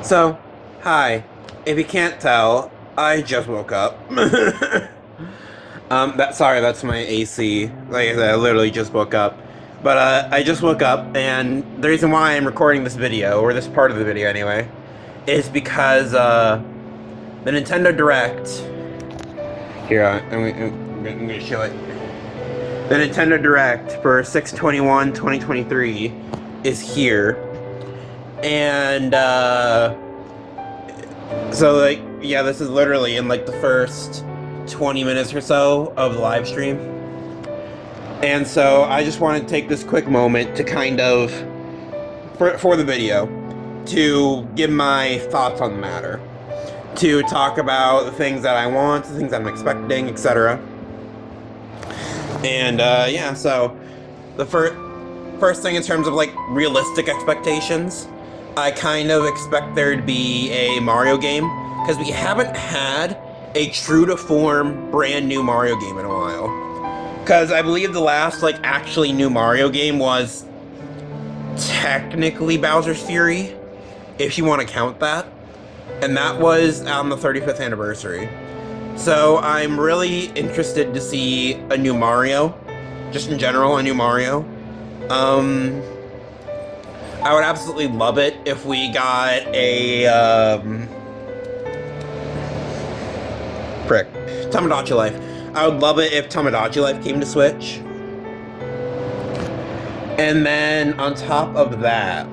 So, hi. If you can't tell, I just woke up. That's my AC. Like I said, I literally just woke up. But I just woke up, and the reason why I'm recording this video, or this part of the video anyway, is because the Nintendo Direct. Here, I'm gonna show it. The Nintendo Direct for 6/21/2023 is here. And so like, yeah, this is literally in like the first 20 minutes or so of the live stream. And so I just want to take this quick moment to kind of, for the video, to give my thoughts on the matter, to talk about the things that I want, the things I'm expecting, etc. And yeah, so the first thing in terms of like realistic expectations, I kind of expect there to be a Mario game, because we haven't had a true to form brand new Mario game in a while. Because I believe the last like actually new Mario game was technically Bowser's Fury, if you want to count that. And that was on the 35th anniversary. So I'm really interested to see a new Mario, just in general, a new Mario. I would absolutely love it if we got a, Tamagotchi Life. I would love it if Tamagotchi Life came to Switch. And then, on top of that,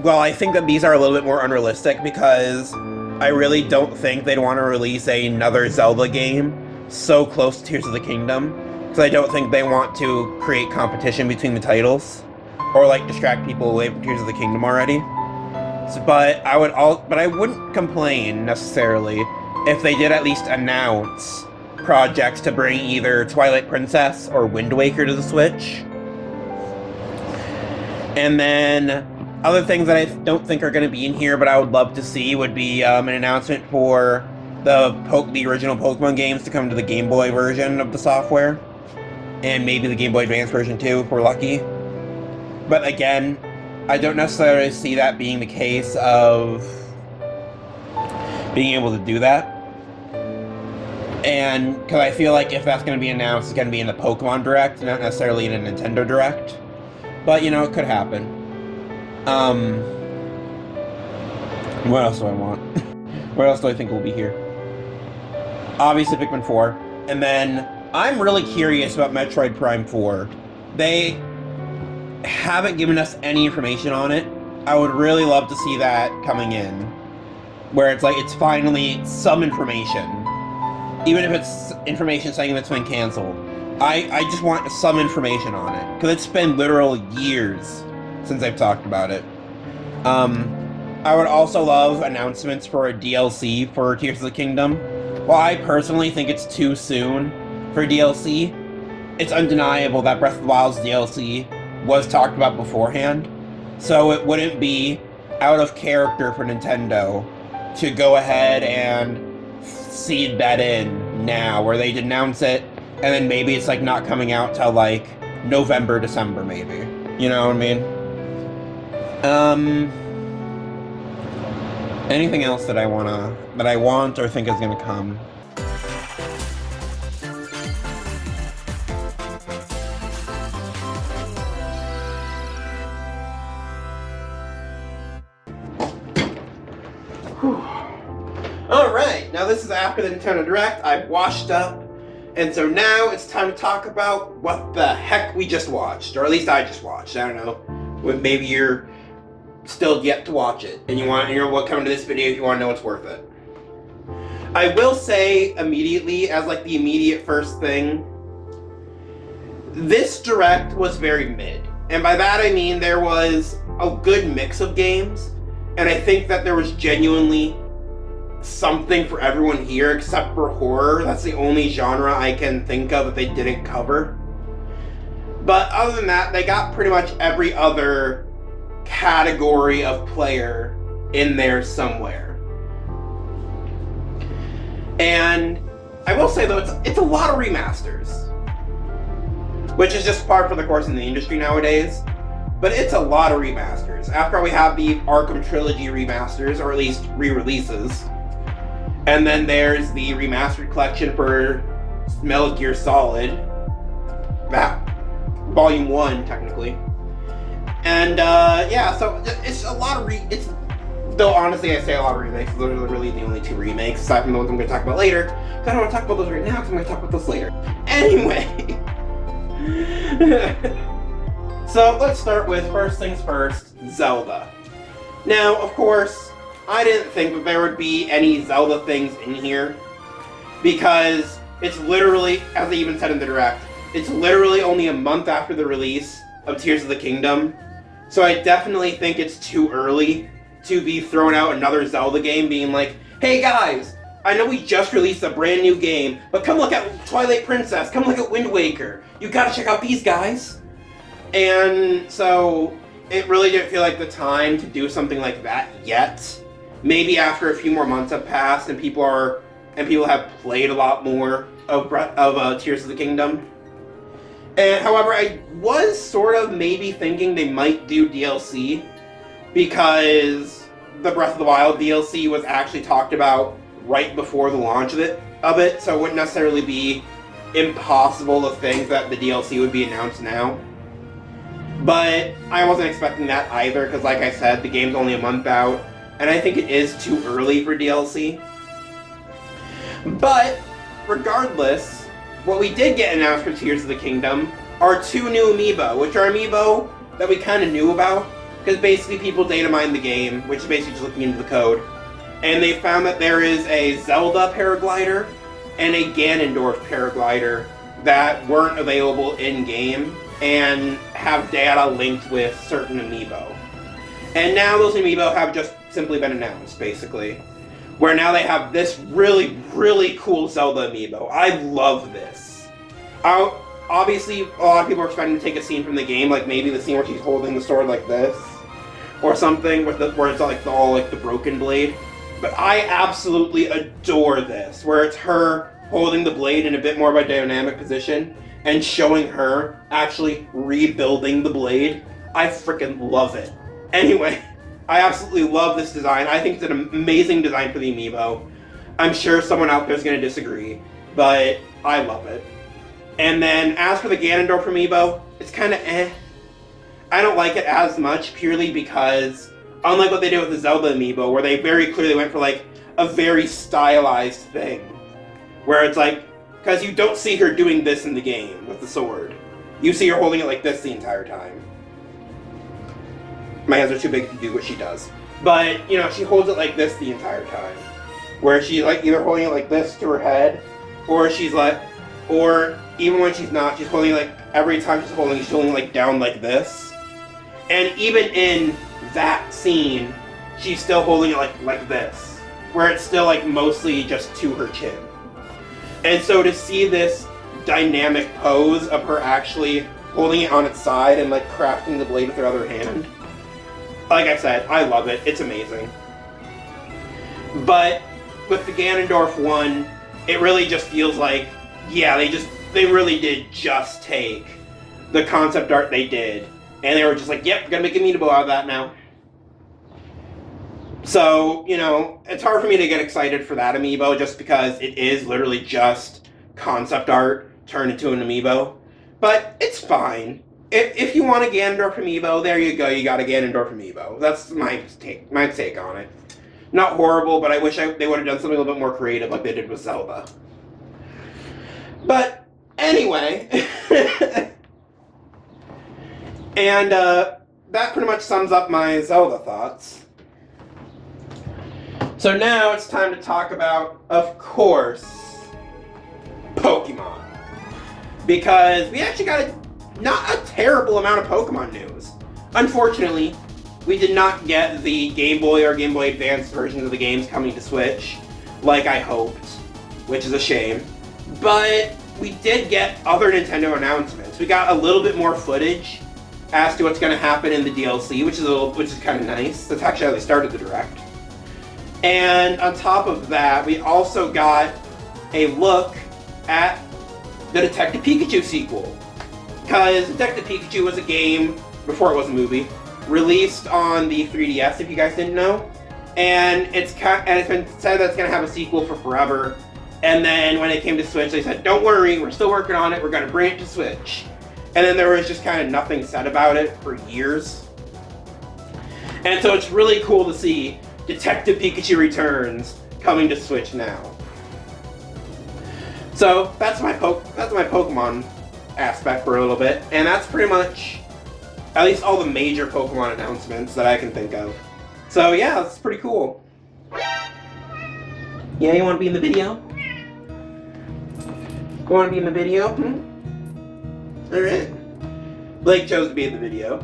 well, I think that these are a little bit more unrealistic, because I really don't think they'd want to release another Zelda game so close to Tears of the Kingdom. So I don't think they want to create competition between the titles, or like distract people away from Tears of the Kingdom already. So, but I wouldn't complain necessarily if they did at least announce projects to bring either Twilight Princess or Wind Waker to the Switch. And then other things that I don't think are going to be in here, but I would love to see, would be an announcement for the original Pokemon games to come to the Game Boy version of the software. And maybe the Game Boy Advance version too, if we're lucky. But again, I don't necessarily see that being the case of being able to do that. And because I feel like if that's going to be announced, it's going to be in the Pokemon Direct, not necessarily in a Nintendo Direct. But, you know, it could happen. What else do I want? What else do I think will be here? Obviously Pikmin 4. And then I'm really curious about Metroid Prime 4. They haven't given us any information on it. I would really love to see that coming in, where it's like, it's finally some information. Even if it's information saying that's been canceled. I just want some information on it, because it's been literal years since I've talked about it. I would also love announcements for a DLC for Tears of the Kingdom. While I personally think it's too soon for DLC, it's undeniable that Breath of the Wild's DLC was talked about beforehand, so it wouldn't be out of character for Nintendo to go ahead and seed that in now, where they'd announce it, and then maybe it's like not coming out till like November, December, maybe. You know what I mean? Anything else that I want or think is gonna come? Alright, now this is after the Nintendo Direct. I've washed up, and so now it's time to talk about what the heck we just watched, or at least I just watched. I don't know. Maybe you're still yet to watch it, and you're coming to this video if you want to know it's worth it. I will say immediately, as like the immediate first thing, this Direct was very mid. And by that I mean there was a good mix of games, and I think that there was genuinely something for everyone here except for horror. That's the only genre I can think of that they didn't cover. But other than that, they got pretty much every other category of player in there somewhere. And I will say though, it's a lot of remasters, which is just par for the course in the industry nowadays. But it's a lot of remasters. remasters. After we have the Arkham Trilogy remasters, or at least re-releases. And then there's the remastered collection for Metal Gear Solid. That. Volume 1, technically. And, yeah, so it's a lot of though honestly I say a lot of remakes, those are really the only 2 remakes, aside from the ones I'm going to talk about later. I don't want to talk about those right now, because I'm going to talk about those later. Anyway. So, let's start with, first things first, Zelda. Now, of course, I didn't think that there would be any Zelda things in here, because it's literally, as I even said in the Direct, it's literally only a month after the release of Tears of the Kingdom, so I definitely think it's too early to be throwing out another Zelda game being like, hey guys, I know we just released a brand new game, but come look at Twilight Princess, come look at Wind Waker, you gotta check out these guys. And so, it really didn't feel like the time to do something like that yet. Maybe after a few more months have passed and people have played a lot more of Tears of the Kingdom. And however, I was sort of maybe thinking they might do DLC, because the Breath of the Wild DLC was actually talked about right before the launch of it, so it wouldn't necessarily be impossible to think that the DLC would be announced now. But I wasn't expecting that either, because like I said, the game's only a month out, and I think it is too early for DLC. But, regardless, what we did get announced for Tears of the Kingdom are 2 new amiibo, which are amiibo that we kind of knew about, because basically people data mined the game, which is basically just looking into the code, and they found that there is a Zelda paraglider and a Ganondorf paraglider that weren't available in-game and have data linked with certain amiibo. And now those amiibo have just simply been announced, basically. Where now they have this really, really cool Zelda amiibo. I love this. Obviously, a lot of people are expecting to take a scene from the game, like maybe the scene where she's holding the sword like this, or something, where it's all like the broken blade. But I absolutely adore this, where it's her holding the blade in a bit more of a dynamic position, and showing her actually rebuilding the blade. I freaking love it. Anyway, I absolutely love this design. I think it's an amazing design for the amiibo. I'm sure someone out there is going to disagree, but I love it. And then, as for the Ganondorf amiibo, it's kind of eh. I don't like it as much, purely because, unlike what they did with the Zelda amiibo, where they very clearly went for like a very stylized thing, where it's like, because you don't see her doing this in the game with the sword. You see her holding it like this the entire time. My hands are too big to do what she does. But, you know, she holds it like this the entire time. Where she's like either holding it like this to her head, or she's like, or even when she's not, she's holding it like, every time she's holding it like down like this. And even in that scene, she's still holding it like this. Where it's still like mostly just to her chin. And so to see this dynamic pose of her actually holding it on its side and like crafting the blade with her other hand, like I said, I love it. It's amazing. But with the Ganondorf one, it really just feels like, yeah, they really did just take the concept art they did, and they were just like, yep, we're gonna make a amiibo out of that now. So, you know, it's hard for me to get excited for that amiibo just because it is literally just concept art turned into an amiibo. But it's fine. If you want a Ganondorf amiibo, there you go, you got a Ganondorf amiibo. That's my take on it. Not horrible, but I wish they would have done something a little bit more creative like they did with Zelda. But, anyway. And, that pretty much sums up my Zelda thoughts. So now it's time to talk about, of course, Pokemon. Because we actually got not a terrible amount of Pokemon news. Unfortunately, we did not get the Game Boy or Game Boy Advance versions of the games coming to Switch, like I hoped, which is a shame. But we did get other Nintendo announcements. We got a little bit more footage as to what's going to happen in the DLC, which is kind of nice. That's actually how they started the Direct. And on top of that, we also got a look at the Detective Pikachu sequel. Because Detective Pikachu was a game, before it was a movie, released on the 3DS, if you guys didn't know. And it's been said that it's going to have a sequel for forever. And then when it came to Switch, they said, don't worry, we're still working on it, we're going to bring it to Switch. And then there was just kind of nothing said about it for years. And so it's really cool to see Detective Pikachu Returns coming to Switch now. So that's my Pokemon aspect for a little bit, and that's pretty much at least all the major Pokemon announcements that I can think of. So yeah, that's pretty cool. Yeah, you want to be in the video? You want to be in the video? Alright. Blake chose to be in the video.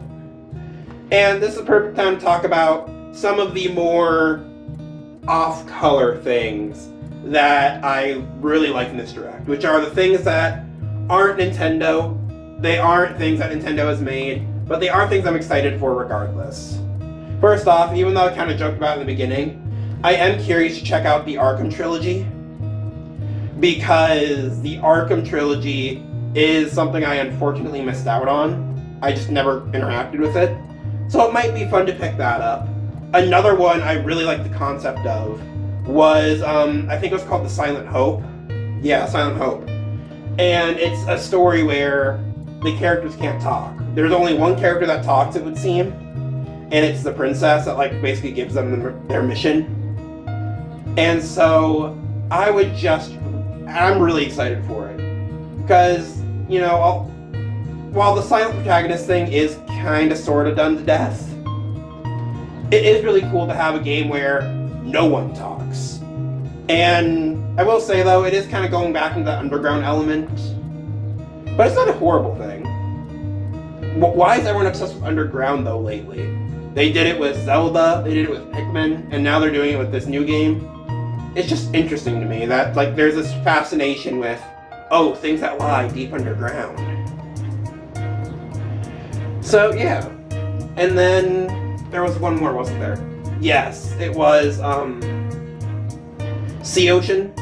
And this is the perfect time to talk about some of the more off-color things that I really like in this Direct, which are the things that aren't Nintendo. They aren't things that Nintendo has made, but they are things I'm excited for regardless. First off, even though I kind of joked about it in the beginning, I am curious to check out the Arkham trilogy, because the Arkham trilogy is something I unfortunately missed out on. I just never interacted with it. So it might be fun to pick that up. Another one I really like the concept of was, I think it was called The Silent Hope. Yeah, Silent Hope. And it's a story where the characters can't talk. There's only one character that talks, it would seem, and it's the princess that like basically gives them their mission. And so I'm really excited for it. Because, you know, while the silent protagonist thing is kind of sort of done to death, it is really cool to have a game where no one talks. And I will say though, it is kind of going back into the underground element, but it's not a horrible thing. Why is everyone obsessed with underground though lately? They did it with Zelda, they did it with Pikmin, and now they're doing it with this new game. It's just interesting to me that like there's this fascination with, oh, things that lie deep underground. So yeah, and then there was one more, wasn't there? Yes, it was Sea Ocean.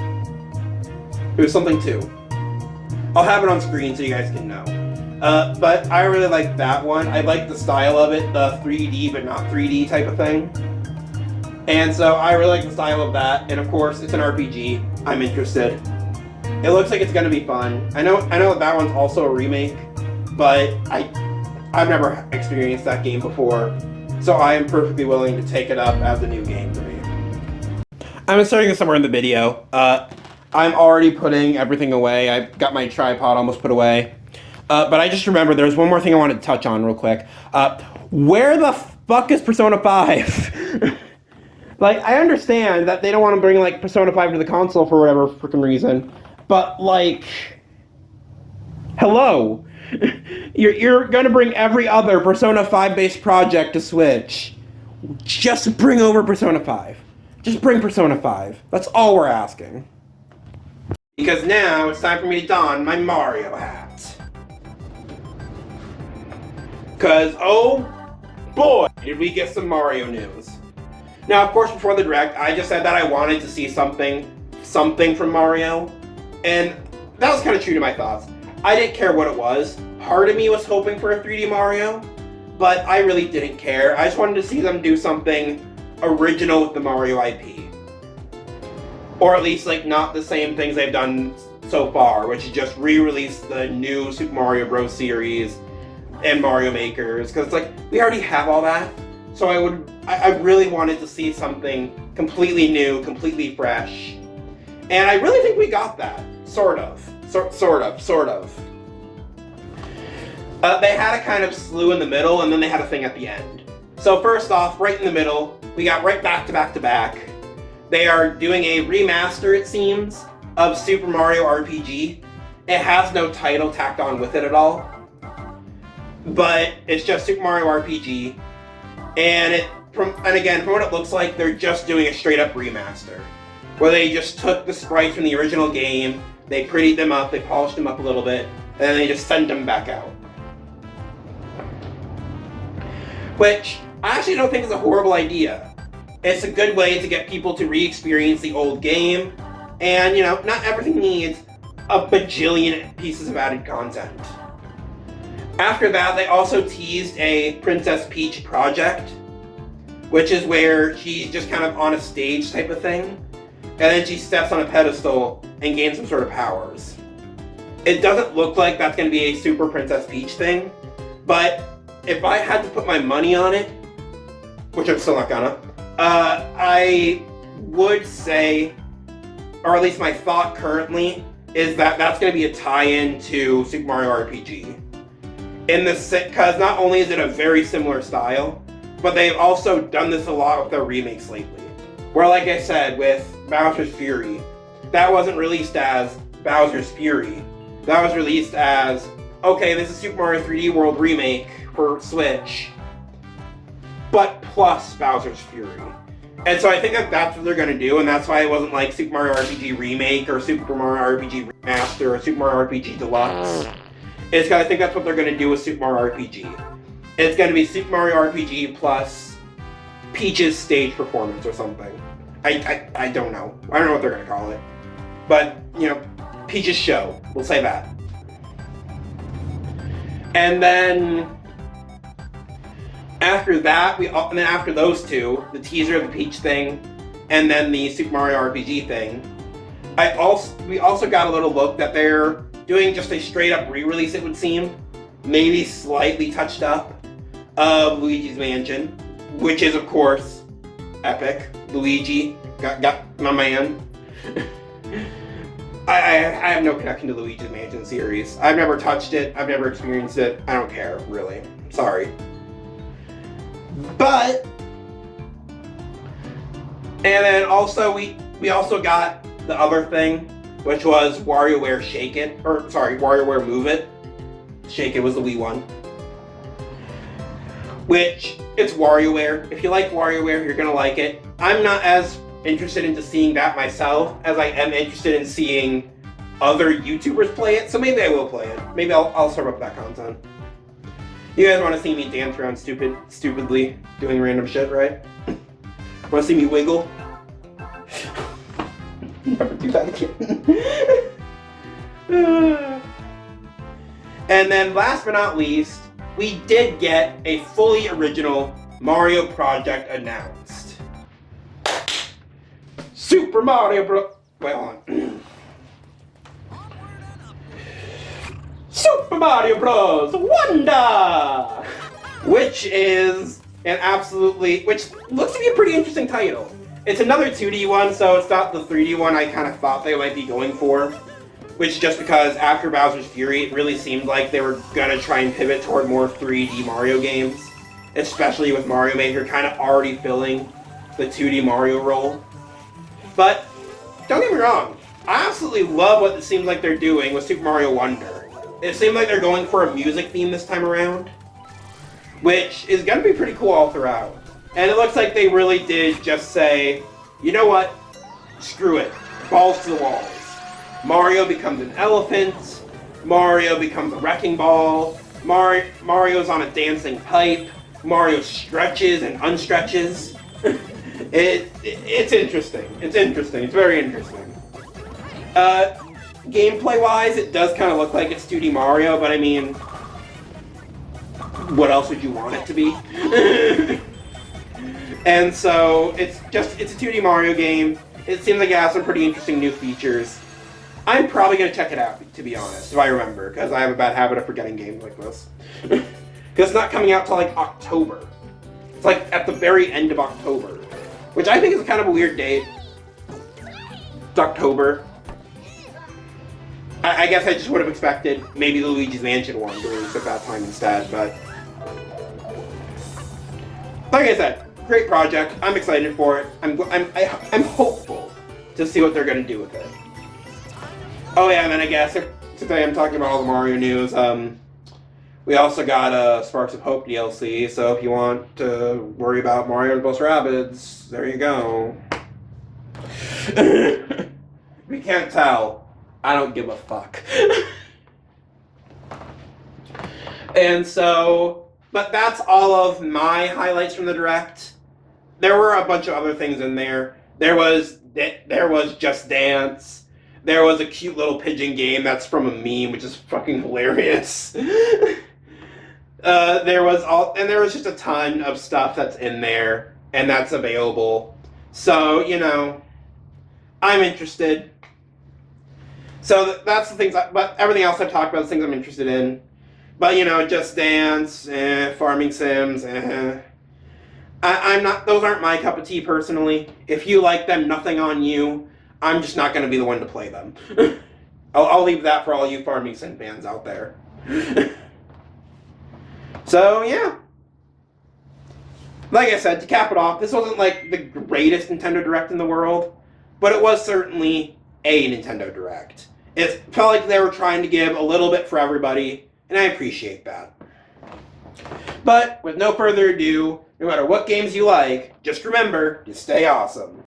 It was something too. I'll have it on screen so you guys can know. But I really like that one. I like the style of it, the 3D but not 3D type of thing. And so I really like the style of that. And of course, it's an RPG. I'm interested. It looks like it's gonna be fun. I know that one's also a remake, but I've never experienced that game before, so I am perfectly willing to take it up as a new game for me. I'm inserting this somewhere in the video. I'm already putting everything away. I've got my tripod almost put away. But I just remembered there's one more thing I wanted to touch on real quick. Where the fuck is Persona 5? Like, I understand that they don't want to bring, like, Persona 5 to the console for whatever freaking reason, but, like, hello? You're gonna bring every other Persona 5-based project to Switch. Just bring over Persona 5. Just bring Persona 5. That's all we're asking. Because now it's time for me to don my Mario hat. Because, oh boy, did we get some Mario news. Now, of course, before the Direct, I just said that I wanted to see something from Mario, and that was kind of true to my thoughts. I didn't care what it was. Part of me was hoping for a 3D Mario, but I really didn't care. I just wanted to see them do something original with the Mario IP. Or at least, like, not the same things they've done so far, which is just re-release the new Super Mario Bros. Series and Mario Makers, because it's like, we already have all that. So I really wanted to see something completely new, completely fresh. And I really think we got that. Sort of. They had a kind of slew in the middle, and then they had a thing at the end. So first off, right in the middle, we got right back to back to back. They are doing a remaster, it seems, of Super Mario RPG. It has no title tacked on with it at all. But it's just Super Mario RPG. And again, from what it looks like, they're just doing a straight up remaster. Where they just took the sprites from the original game, they prettied them up, they polished them up a little bit, and then they just send them back out. Which I actually don't think is a horrible idea. It's a good way to get people to re-experience the old game, and you know, not everything needs a bajillion pieces of added content. After that, they also teased a Princess Peach project, which is where she's just kind of on a stage type of thing, and then she steps on a pedestal and gains some sort of powers. It doesn't look like that's going to be a Super Princess Peach thing, but if I had to put my money on it, which I'm still not gonna, I would say, or at least my thought currently, is that that's going to be a tie-in to Super Mario RPG. Because not only is it a very similar style, but they've also done this a lot with their remakes lately. Where, like I said, with Bowser's Fury, that wasn't released as Bowser's Fury. That was released as, okay, this is Super Mario 3D World Remake for Switch, but plus Bowser's Fury. And so I think that that's what they're going to do, and that's why it wasn't like Super Mario RPG Remake or Super Mario RPG Remaster or Super Mario RPG Deluxe. It's because I think that's what they're going to do with Super Mario RPG. It's going to be Super Mario RPG plus Peach's stage performance or something. I don't know. I don't know what they're going to call it. But, you know, Peach's show. We'll say that. And then after that, and then after those two, the teaser of the Peach thing, and then the Super Mario RPG thing, we also got a little look that they're doing just a straight up re-release, it would seem, maybe slightly touched up, of Luigi's Mansion, which is of course epic. Luigi got my man. I have no connection to the Luigi's Mansion series. I've never touched it. I've never experienced it. I don't care, really. Sorry. But, and then also we also got the other thing, which was WarioWare Shake It, WarioWare Move It. Shake It was the Wii one. Which, it's WarioWare. If you like WarioWare, you're gonna like it. I'm not as interested into seeing that myself as I am interested in seeing other YouTubers play it, so maybe I will play it. Maybe I'll serve up that content. You guys want to see me dance around stupidly doing random shit, right? Want to see me wiggle? Never do that again. And then last but not least, we did get a fully original Mario project announced. Super Mario Bros. Wait, hold on. Super Mario Bros. Wonder! Which is which looks to be a pretty interesting title. It's another 2D one, so it's not the 3D one I kind of thought they might be going for. Which just because after Bowser's Fury, it really seemed like they were gonna try and pivot toward more 3D Mario games. Especially with Mario Maker kind of already filling the 2D Mario role. But, don't get me wrong, I absolutely love what it seems like they're doing with Super Mario Wonder. It seems like they're going for a music theme this time around, which is going to be pretty cool all throughout. And it looks like they really did just say, you know what, screw it, balls to the walls. Mario becomes an elephant, Mario becomes a wrecking ball, Mario's on a dancing pipe, Mario stretches and unstretches. It's interesting. It's interesting. It's very interesting. Gameplay-wise, it does kind of look like it's 2D Mario, but I mean, what else would you want it to be? And so, it's a 2D Mario game. It seems like it has some pretty interesting new features. I'm probably going to check it out, to be honest, if I remember, because I have a bad habit of forgetting games like this. Because it's not coming out till like October. It's like at the very end of October. Which I think is kind of a weird date. It's October. I guess I just would have expected maybe the Luigi's Mansion one to release at that time instead, but like I said, great project. I'm excited for it. I'm hopeful to see what they're going to do with it. Oh yeah, and then I guess today I'm talking about all the Mario news. We also got a Sparks of Hope DLC, so if you want to worry about Mario and Plus Rabbids, there you go. If you can't tell, I don't give a fuck. And so, but that's all of my highlights from the Direct. There were a bunch of other things in there. There was Just Dance. There was a cute little pigeon game that's from a meme, which is fucking hilarious. there was just a ton of stuff that's in there and that's available. So, I'm interested. So that's the things, but everything else I've talked about is things I'm interested in. But, Just Dance, Farming Sims, I'm not, those aren't my cup of tea personally. If you like them, nothing on you. I'm just not going to be the one to play them. I'll leave that for all you Farming Sim fans out there. So, yeah. Like I said, to cap it off, this wasn't like the greatest Nintendo Direct in the world, but it was certainly a Nintendo Direct. It felt like they were trying to give a little bit for everybody, and I appreciate that. But with no further ado, no matter what games you like, just remember to stay awesome.